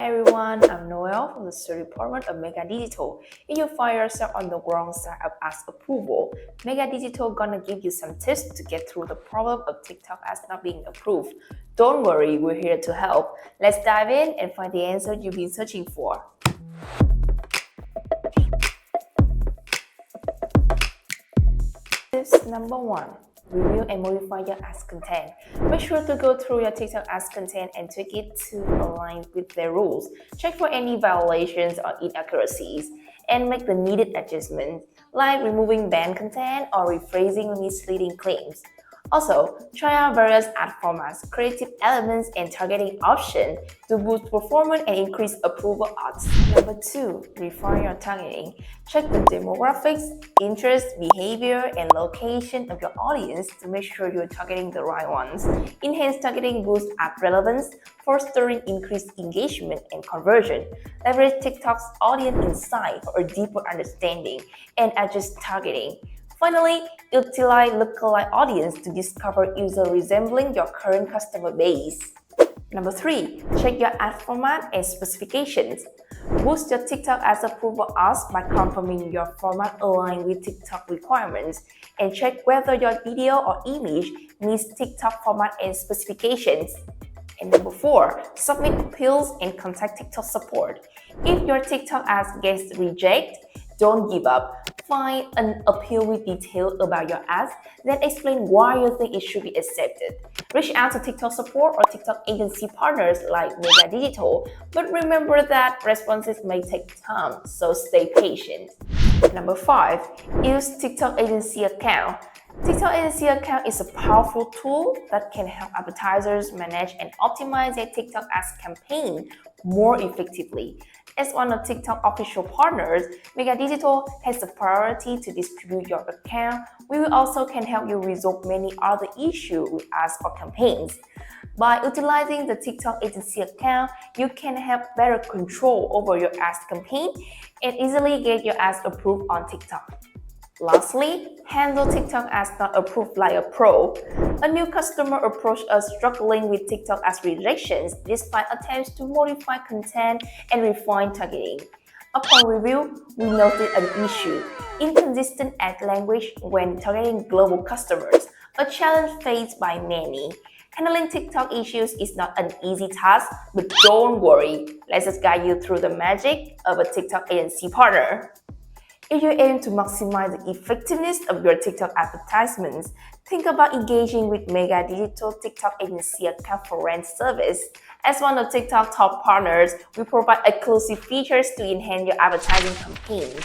Hey everyone, I'm Noel from the Study Department of Mega Digital. If you find yourself on the wrong side of ads approval, Mega Digital gonna give you some tips to get through the problem of TikTok ads not being approved. Don't worry, we're here to help. Let's dive in and find the answer you've been searching for. Tips number 1. Review and modify your ads content. Make sure to go through your TikTok ads content and tweak it to align with their rules. Check for any violations or inaccuracies and make the needed adjustments, like removing banned content or rephrasing misleading claims. Also, try out various ad formats, creative elements, and targeting options to boost performance and increase approval odds. Number 2. Refine your targeting. Check the demographics, interests, behavior, and location of your audience to make sure you're targeting the right ones. Enhanced targeting boosts ad relevance, fostering increased engagement and conversion. Leverage TikTok's audience insight for a deeper understanding and adjust targeting. Finally, utilize lookalike audience to discover users resembling your current customer base. Number 3. Check your ad format and specifications. Boost your TikTok ads approval odds by confirming your format aligns with TikTok requirements and check whether your video or image meets TikTok format and specifications. And number 4, submit appeals and contact TikTok support. If your TikTok ads gets rejected, don't give up. Find an appeal with details about your ads, then explain why you think it should be accepted. Reach out to TikTok support or TikTok agency partners like Mega Digital, but remember that responses may take time, so stay patient. Number 5, use TikTok agency account. TikTok agency account is a powerful tool that can help advertisers manage and optimize their TikTok ads campaign more effectively. As one of TikTok official partners, Mega Digital has the priority to distribute your account. We will also can help you resolve many other issues with ads for campaigns. By utilizing the TikTok agency account, you can have better control over your ads campaign and easily get your ads approved on TikTok. Lastly, handle TikTok ads not approved like a pro. A new customer approached us struggling with TikTok ads rejections despite attempts to modify content and refine targeting. Upon review, we noted an issue: inconsistent ad language when targeting global customers, a challenge faced by many. Handling TikTok issues is not an easy task, but don't worry. Let's just guide you through the magic of a TikTok agency partner. If you aim to maximize the effectiveness of your TikTok advertisements, think about engaging with Mega Digital TikTok Agency Account for Rent service. As one of TikTok's top partners, we provide exclusive features to enhance your advertising campaigns.